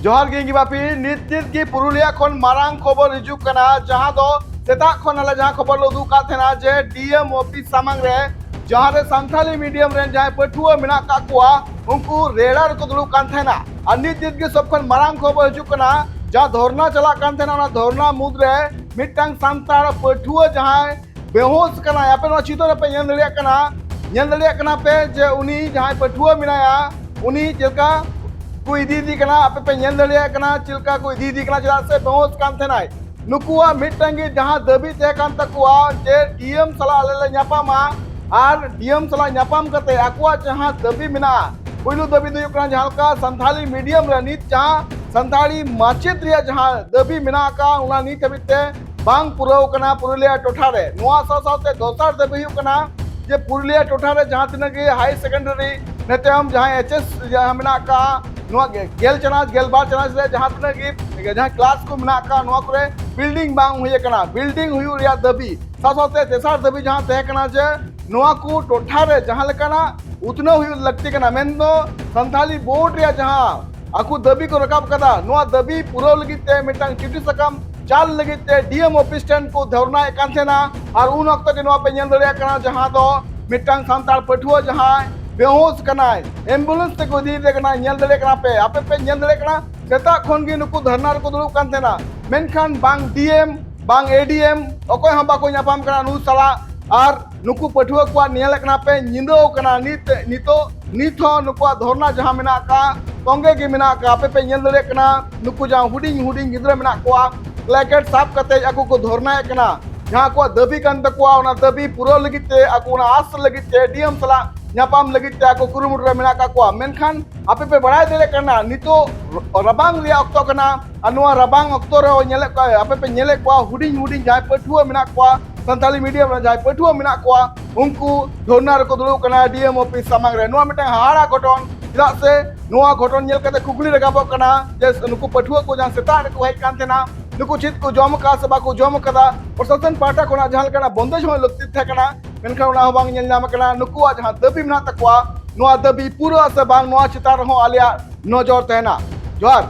जोहार गे बापी नित की पुरुलिया खन मारांग खबर हिजुक कना जहां दो सेता खन आले जहां खबर लो दुका थेना जे डीएम ऑफिस सामंग रे जहां रे संथाली मीडियम रे जहां पठुआ मिना का कुआ उनको रेडार को दुलु कान थेना और नित की सब खन मारांग खबर हिजुक कना जहां धरना चला कान थेना ना धरना मुद रे मिटंग सांतार पठुआ जहां बेहोश कना यापे नो चितो पे ñan daliya kana पे जे उनी जहां पठुआ मिनाया उनी जेका को इदी कना आपे पे ñan daliya kana चिलका को इदी कना चला से बेहोश कान थेनाय नुकुआ मिटंगी जहां दबी ते कान तकुआ जे डीएम सला आले ᱧᱟᱯᱟᱢᱟ और डीएम सला ᱧᱟᱯᱟᱢ कते आकुआ जहां दबी मिना पहिलो दबी दो कना जहां का संथाली मीडियम रे नित जहां संथाली माचेत रिया जहां दबी मिना का उना नित हबिते बांग पुराव कना पुरुलिया टोठा रे नोआ साथे दोसर दबी कना जे पुरुलिया टोठा रे जहां तिना के हाई सेकेंडरी नेतम जहां एचएस जहां मिना का नोआ गेल चनाज गेल बार चनाज रे जहां तिना के जहां क्लास को मिना का नोआ करे बिल्डिंग बांग हुई कना बिल्डिंग हुई रिया दबी साथे तेसार दबी जहां तहे कना जे नोआ को टोठा रे जहां लेकना उतना हुई लगती कना मेन दो संथाली बोर्ड रिया जहां आकु दबी को रकाब कदा नोआ दबी पुरो लगिते मिटंग चिठी सकम चाल लगिते डीएम ऑफिस स्टैंड को धरना एकान थेना और उन वक्त के नोआ पे ñan दरिया कना जहां दो मिटंग सांतार पठुआ जहां बेहोश कना एम्बुलेंस ते को दी दे कना ñan दरिया कना पे आपे पे ñan दरिया कना सेता खन गे नुकु धरना को दुलु कान थेना मेनखान बांग डीएम बांग एडीएम ओकोय हम बाको ᱧᱟᱯᱟᱢ कना नु सला और नुकु पठुआ को नेल कना पे ñिंदो कना नितो नुकु धरना जहां मिना का तोंगे के मिना का आपे पे ñan दरिया कना नुकु जहां हुडिंग गिद्रा मिना को प्लेकेट साफ कते आकु को धरना कना जहां को दबी कान तकुआ ओना दबी पुरो लगिते आकु ओना आस लगिते डीएम सला ᱧᱟᱯᱟᱢ लगिते आकु कुरुमुट रे मिना का को मेनखान आपे पे बड़ाय देले कना नितो रबांग रिया ऑक्टो कना अनवा रबांग ऑक्टो रे ñele को आपे पे ñele को हुडिंग जाय पठुआ मिना को संताली मीडियम रे जाय पठुआ मिना को उनको धरना रे को दुलु कना डीएम ऑफिस सामंग रे नोआ मिटे हाड़ा घटन चला से नोआ घटन ñel कते कुकली रगाबो कना जे नुकु पठुआ को जहां सेता रे को हेज कान थेना नुकु चित को जम का से बाको जम कदा प्रशासन पाटा कोना जहां कना बंदेज हो लगती थे कना मेनखान उना बांग ñel नाम कना नुकु जहां दबी मिना तकवा नोआ दबी पूरा से बांग नोआ चितार हो आलिया नजर तहना जोहार